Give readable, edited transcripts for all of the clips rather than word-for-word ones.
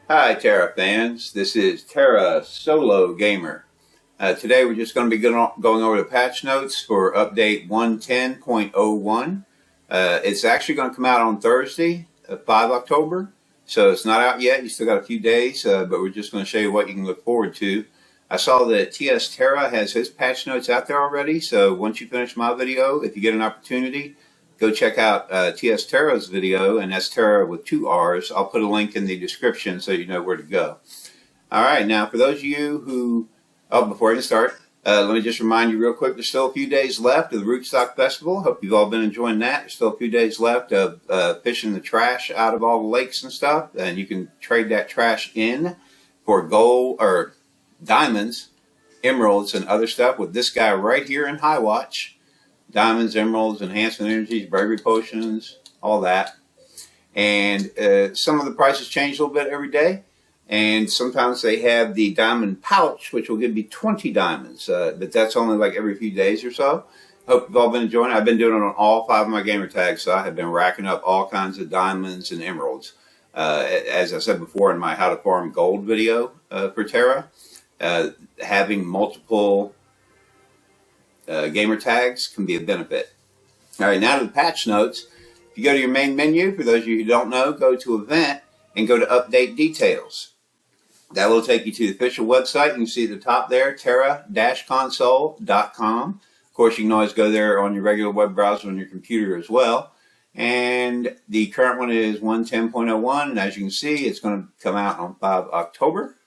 Hi Tera fans, this is Tera Solo Gamer. Today we're just going to be going over the patch notes for update 110.01. It's actually going to come out on Thursday, 5 October, so it's not out yet. You still got a few days, but we're just going to show you what you can look forward to. I saw that TS Tera has his patch notes out there already, so once you finish my video, if you get an opportunity, go check out TS Tera's video, and that's Tera with 2 R's. I'll put a link in the description so you know where to go. All right, now for those of you who, before I even start, let me just remind you real quick, there's still a few days left of the Rootstock Festival. Hope you've all been enjoying that. There's still a few days left of fishing the trash out of all the lakes and stuff, and you can trade that trash in for gold or diamonds, emeralds, and other stuff with this guy right here in High Watch. Diamonds, emeralds, enhancement energies, bravery potions, all that. And some of the prices change a little bit every day. And sometimes they have the diamond pouch, which will give you 20 diamonds. But that's only like every few days or so. Hope you've all been enjoying it. I've been doing it on all 5 of my gamer tags, so I have been racking up all kinds of diamonds and emeralds. As I said before in my How to Farm Gold video for Tera, having multiple gamer tags can be a benefit. All right, now to the patch notes. If you go to your main menu, for those of you who don't know, go to Event and go to Update Details. That will take you to the official website. You can see at the top there, Tera-console.com. Of course, you can always go there on your regular web browser on your computer as well. And the current one is 110.01, and as you can see, it's going to come out on 5 October.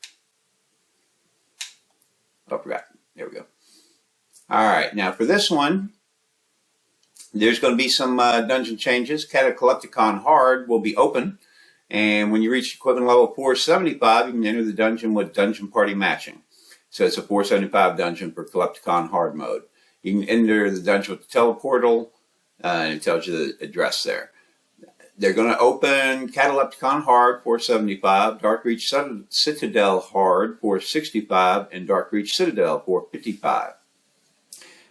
Oh, I forgot. There we go. All right, now for this one, there's going to be some dungeon changes. Cataclysticon Hard will be open, and when you reach equipment level 475, you can enter the dungeon with dungeon party matching. So it's a 475 dungeon for Cataclysticon Hard mode. You can enter the dungeon with the teleportal, and it tells you the address there. They're going to open Cataclysticon Hard 475, Darkreach Citadel Hard 465, and Darkreach Citadel 455.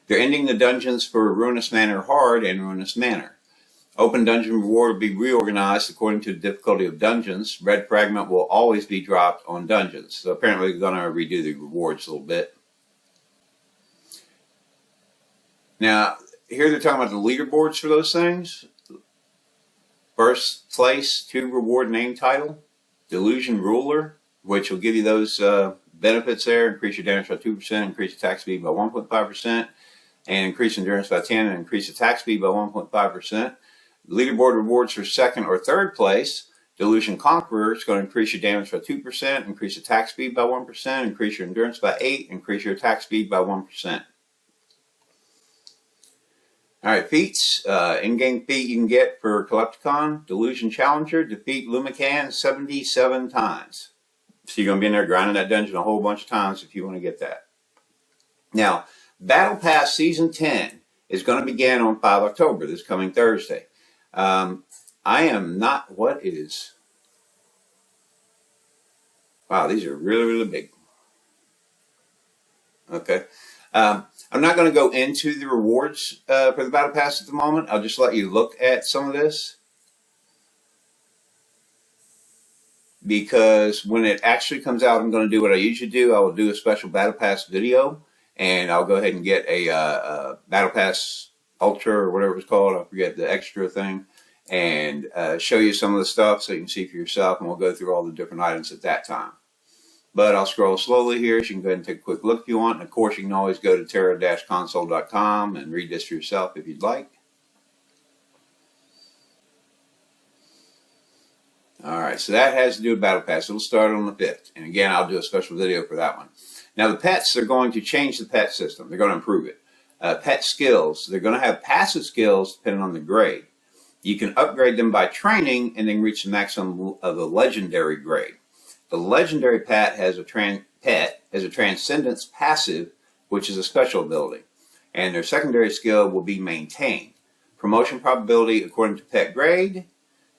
They're ending the dungeons for Ruinous Manor Hard and Ruinous Manor. Open dungeon reward will be reorganized according to the difficulty of dungeons. Red fragment will always be dropped on dungeons. So apparently they're going to redo the rewards a little bit. Now, here they're talking about the leaderboards for those things. First place, 2 reward name title. Delusion Ruler, which will give you those benefits there. Increase your damage by 2%, increase attack speed by 1.5%. and increase endurance by 10 and increase attack speed by 1.5%. Leaderboard rewards for 2nd or 3rd place. Delusion Conqueror is going to increase your damage by 2%, increase attack speed by 1%, increase your endurance by 8%, increase your attack speed by 1%. Alright, feats. In-game feat you can get for Cataclysticon. Delusion Challenger, defeat Lumican 77 times. So you're going to be in there grinding that dungeon a whole bunch of times if you want to get that. Now, Battle Pass Season 10 is going to begin on 5 October, this coming Thursday. I am not, what is, wow, these are really, really big. Okay. I'm not going to go into the rewards for the Battle Pass at the moment. I'll just let you look at some of this. Because when it actually comes out, I'm going to do what I usually do. I will do a special Battle Pass video. And I'll go ahead and get a Battle Pass Ultra or whatever it's called. I forget the extra thing. And show you some of the stuff so you can see for yourself. And we'll go through all the different items at that time. But I'll scroll slowly here so you can go ahead and take a quick look if you want. And of course, you can always go to Tera-console.com and read this for yourself if you'd like. Alright, so that has to do with Battle Pass. It'll start on the 5th. And again, I'll do a special video for that one. Now, the pets, they're going to change the pet system. They're going to improve it. Pet skills, they're going to have passive skills depending on the grade. You can upgrade them by training and then reach the maximum of a legendary grade. The legendary pet has a Transcendence passive, which is a special ability. And their secondary skill will be maintained. Promotion probability according to pet grade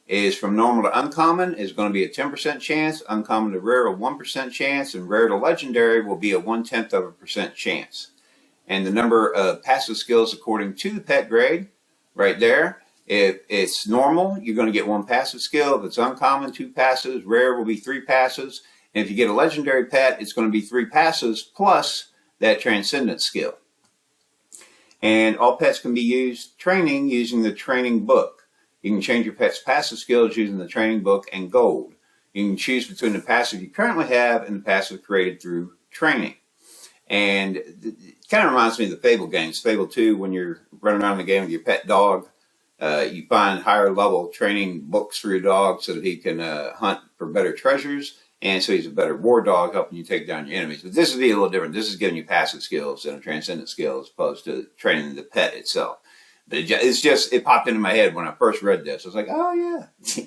is from normal to uncommon is going to be a 10% chance, uncommon to rare a 1% chance, and rare to legendary will be a 0.1% chance. And the number of passive skills according to the pet grade, right there, If it's normal, you're going to get 1 passive skill. If it's uncommon, 2 passives. Rare will be 3 passives. And if you get a legendary pet, it's going to be 3 passives plus that transcendent skill. And all pets can be used training using the training book. You can change your pet's passive skills using the training book and gold. You can choose between the passive you currently have and the passive created through training. And it kind of reminds me of the Fable games. Fable 2, when you're running around the game with your pet dog, you find higher level training books for your dog so that he can hunt for better treasures. And so he's a better war dog, helping you take down your enemies. But this would be a little different. This is giving you passive skills and a transcendent skill as opposed to training the pet itself. But it popped into my head when I first read this. I was like, oh yeah.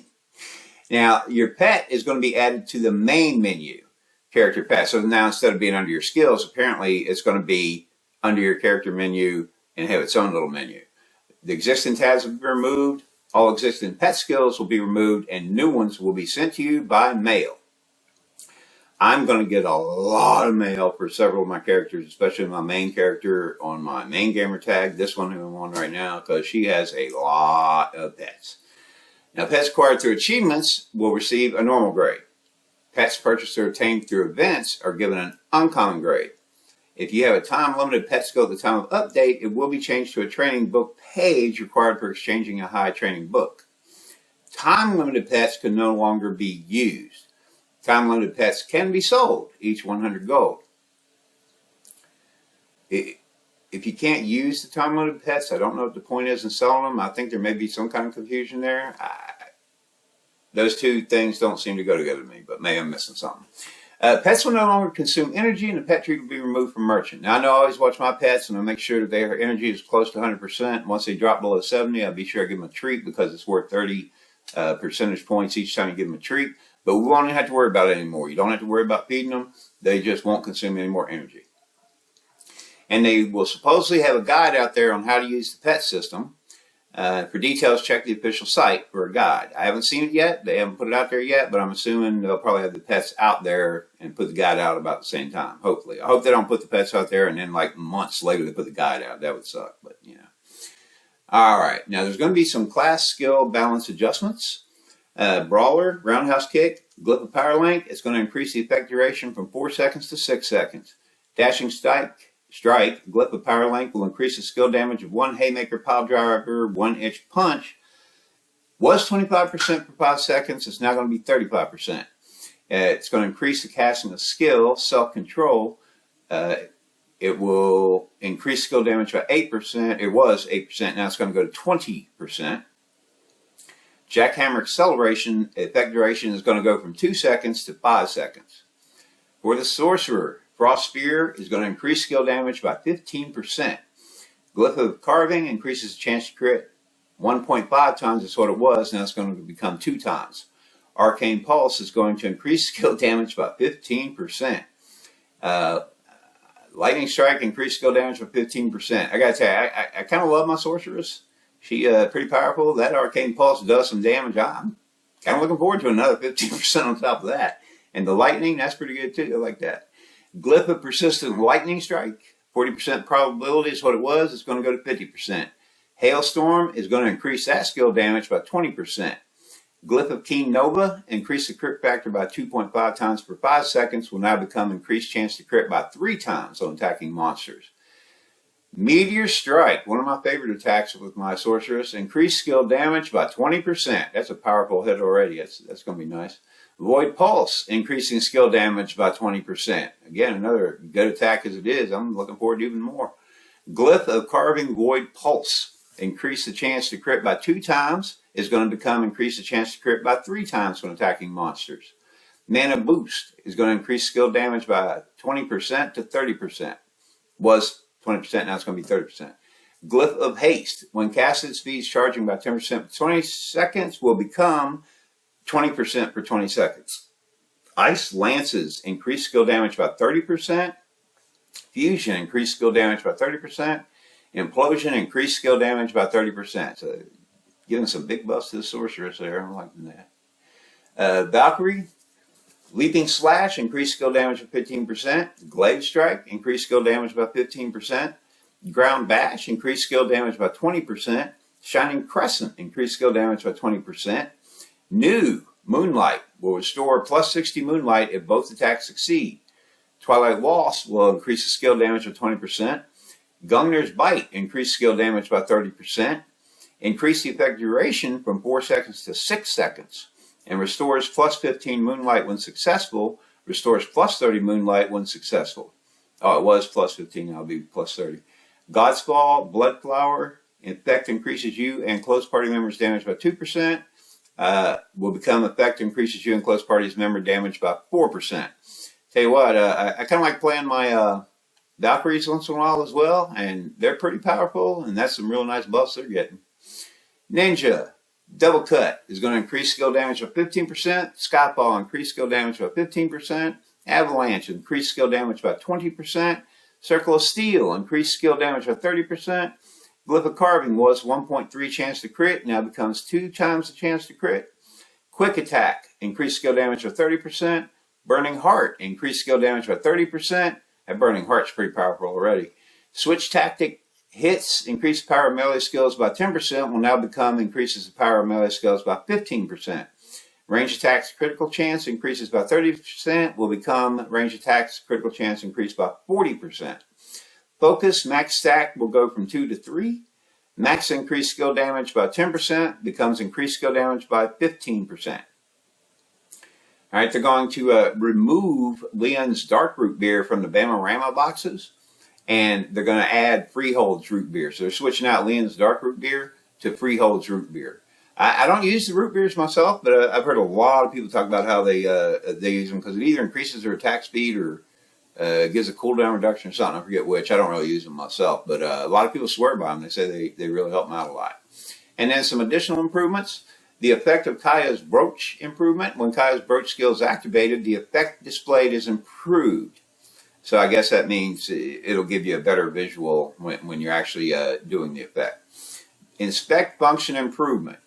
Now, your pet is going to be added to the main menu, character pet. So now instead of being under your skills, apparently it's going to be under your character menu and have its own little menu. The existing tabs will be removed. All existing pet skills will be removed and new ones will be sent to you by mail. I'm going to get a lot of mail for several of my characters, especially my main character on my main gamer tag, this one who I'm on right now, because she has a lot of pets. Now, pets acquired through achievements will receive a normal grade. Pets purchased or obtained through events are given an uncommon grade. If you have a time-limited pet skill at the time of update, it will be changed to a training book page required for exchanging a high training book. Time-limited pets can no longer be used. Time-limited pets can be sold, each 100 gold. If you can't use the time-limited pets, I don't know what the point is in selling them. I think there may be some kind of confusion there. Those two things don't seem to go together to me, but maybe I'm missing something. Pets will no longer consume energy, and the pet treat will be removed from merchant. Now, I know I always watch my pets, and I make sure that their energy is close to 100%. Once they drop below 70, I'll be sure I give them a treat because it's worth 30 percentage points each time you give them a treat. But we won't have to worry about it anymore. You don't have to worry about feeding them. They just won't consume any more energy. And they will supposedly have a guide out there on how to use the pet system. For details, check the official site for a guide. I haven't seen it yet. They haven't put it out there yet, but I'm assuming they'll probably have the pets out there and put the guide out about the same time, hopefully. I hope they don't put the pets out there and then like months later they put the guide out. That would suck, but you know. All right, now there's going to be some class skill balance adjustments. Brawler, roundhouse kick, glyph of power link. It's going to increase the effect duration from 4 seconds to 6 seconds. Dashing strike, glyph of power link will increase the skill damage of 1 haymaker, pile driver, 1-inch punch. Was 25% for 5 seconds. It's now going to be 35%. It's going to increase the casting of skill, self-control. It will increase skill damage by 8%. It was 8%. Now it's going to go to 20%. Jackhammer acceleration, effect duration is going to go from 2 seconds to 5 seconds. For the sorcerer, Frost Spear is going to increase skill damage by 15%. Glyph of carving increases the chance to crit 1.5 times is what it was. Now it's going to become 2 times. Arcane Pulse is going to increase skill damage by 15%. Lightning Strike increased skill damage by 15%. I gotta tell you, I kind of love my sorceress. She pretty powerful. That Arcane Pulse does some damage. I'm kind of looking forward to another 15% on top of that. And the lightning, that's pretty good too. I like that. Glyph of Persistent Lightning Strike, 40% probability is what it was. It's going to go to 50%. Hailstorm is going to increase that skill damage by 20%. Glyph of Keen Nova, increase the crit factor by 2.5 times per 5 seconds, will now become increased chance to crit by 3 times on attacking monsters. Meteor Strike, one of my favorite attacks with my sorceress, increased skill damage by 20%. That's a powerful hit already. That's going to be nice. Void Pulse, increasing skill damage by 20%. Again, another good attack as it is. I'm looking forward to even more. Glyph of Carving Void Pulse, increase the chance to crit by 2 times. Is going to become increase the chance to crit by 3 times when attacking monsters. Mana Boost is going to increase skill damage by 20% to 30%. Was 20%, now it's going to be 30%. Glyph of Haste, when casted, speeds charging by 10% for 20 seconds will become 20% for 20 seconds. Ice Lances increase skill damage by 30%. Fusion increase skill damage by 30%. Implosion increase skill damage by 30%. So giving some big buffs to the sorceress there. I'm liking that. Valkyrie, Leaping Slash, increased skill damage by 15%. Glaive Strike, increased skill damage by 15%. Ground Bash, increased skill damage by 20%. Shining Crescent, increased skill damage by 20%. New Moonlight will restore plus 60 Moonlight if both attacks succeed. Twilight Waltz will increase the skill damage by 20%. Gungner's Bite, increased skill damage by 30%. Increase the effect duration from 4 seconds to 6 seconds. And restores plus 15 Moonlight when successful. Restores plus 30 Moonlight when successful. Oh, it was plus 15, now it'll be plus 30. Godspall, Bloodflower, effect increases you and close party members damage by 2%. Will become effect increases you and close parties member damage by 4%. Tell you what, I kind of like playing my Valkyries once in a while as well, and they're pretty powerful, and that's some real nice buffs they're getting. Ninja, Double Cut is going to increase skill damage by 15%. Skyfall, increase skill damage by 15%. Avalanche, increase skill damage by 20%. Circle of Steel, increase skill damage by 30%. Glyph of Carving was 1.3 chance to crit, now becomes 2 times the chance to crit. Quick Attack, increase skill damage by 30%. Burning Heart, increase skill damage by 30%. That Burning Heart's pretty powerful already. Switch Tactic hits, increase power of melee skills by 10%, will now become increases the power of melee skills by 15%. Range attacks critical chance increases by 30%, will become range attacks critical chance increased by 40%. Focus max stack will go from 2 to 3. Max increased skill damage by 10% becomes increased skill damage by 15%. All right, they're going to remove Leon's Dark Root Beer from the Bamarama boxes, and they're going to add Freehold's Root Beer. So they're switching out Leon's Dark Root Beer to Freehold's Root Beer. I don't use the root beers myself, but I've heard a lot of people talk about how they use them because it either increases their attack speed or gives a cooldown reduction or something. I forget which. I don't really use them myself, but a lot of people swear by them. They say they really help them out a lot. And then some additional improvements. The effect of Kaya's Brooch improvement. When Kaya's Brooch skill is activated, the effect displayed is improved. So I guess that means it'll give you a better visual when you're actually doing the effect. Inspect function improvement.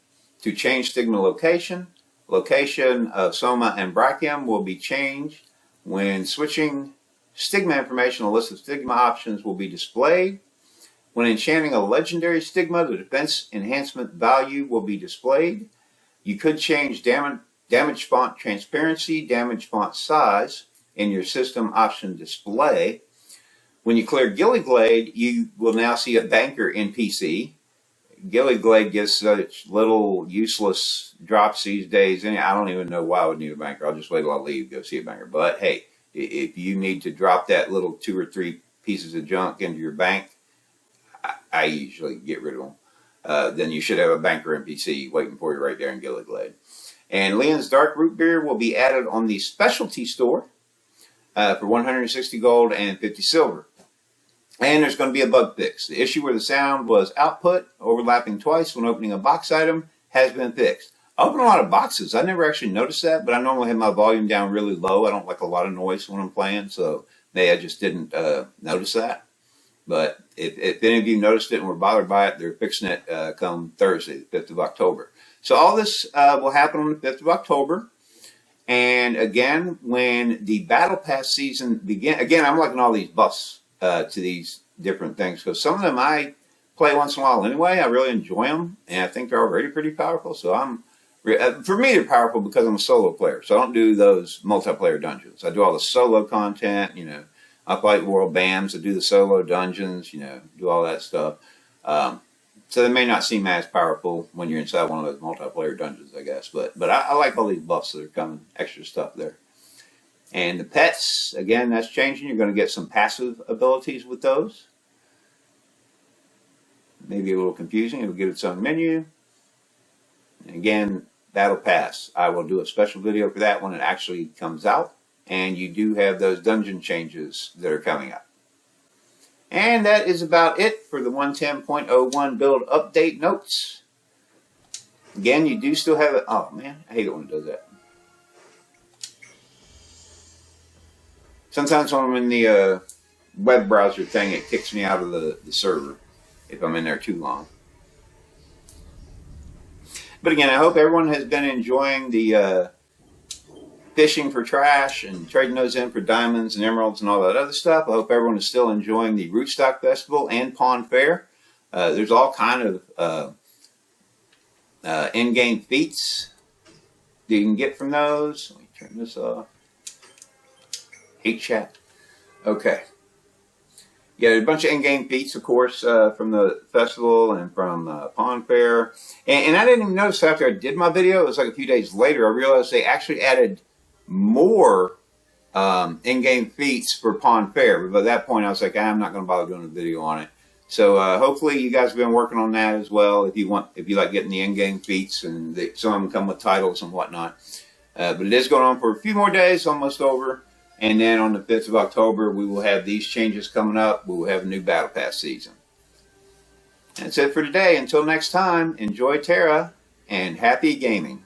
To change stigma location, location of Soma and Brachium will be changed. When switching stigma information, a list of stigma options will be displayed. When enchanting a legendary stigma, the defense enhancement value will be displayed. You could change damage font transparency, damage font size in your system option display. When you clear Gilliglade, you will now see a banker NPC. Gilliglade gives such little useless drops these days. I don't even know why I would need a banker. I'll just wait till I leave, go see a banker. But hey, if you need to drop that little 2 or 3 pieces of junk into your bank, I usually get rid of them. Then you should have a banker NPC waiting for you right there in Gilliglade. And Leon's Dark Root Beer will be added on the specialty store for 160 gold and 50 silver. And there's going to be a bug fix. The issue where the sound was output, overlapping twice when opening a box item, has been fixed. I open a lot of boxes. I never actually noticed that, but I normally have my volume down really low. I don't like a lot of noise when I'm playing, so maybe I just didn't notice that. But if any of you noticed it and were bothered by it, they're fixing it come Thursday, the 5th of October. So all this will happen on the 5th of October. And again, when the Battle Pass season begins, again, I'm liking all these buffs to these different things because some of them I play once in a while anyway. I really enjoy them, and I think they're already pretty powerful. So for me, they're powerful because I'm a solo player. So I don't do those multiplayer dungeons. I do all the solo content. I fight world BAMs. I do the solo dungeons. Do all that stuff. So they may not seem as powerful when you're inside one of those multiplayer dungeons, I guess. But I like all these buffs that are coming, extra stuff there. And the pets, again, that's changing. You're going to get some passive abilities with those. Maybe a little confusing. It'll get its own menu. And again, Battle Pass. I will do a special video for that when it actually comes out. And you do have those dungeon changes that are coming up. And that is about it for the 110.01 build update notes. Again, you do still have it. Oh, man, I hate it when it does that. Sometimes when I'm in the web browser thing, it kicks me out of the server if I'm in there too long. But again, I hope everyone has been enjoying the fishing for trash and trading those in for diamonds and emeralds and all that other stuff. I hope everyone is still enjoying the Rootstock Festival and Pond Fair. There's all kind of in-game feats that you can get from those. Let me turn this off. Hate chat. Okay. Yeah, a bunch of in-game feats, of course, from the festival and from Pawn Fair. And I didn't even notice after I did my video, it was like a few days later, I realized they actually added more in-game feats for Pawn Fair. But by that point, I was like, I'm not going to bother doing a video on it. So hopefully you guys have been working on that as well. If you like getting the in-game feats, and some of them come with titles and whatnot. But it is going on for a few more days, almost over. And then on the 5th of October, we will have these changes coming up. We will have a new Battle Pass season. That's it for today. Until next time, enjoy Tera and happy gaming.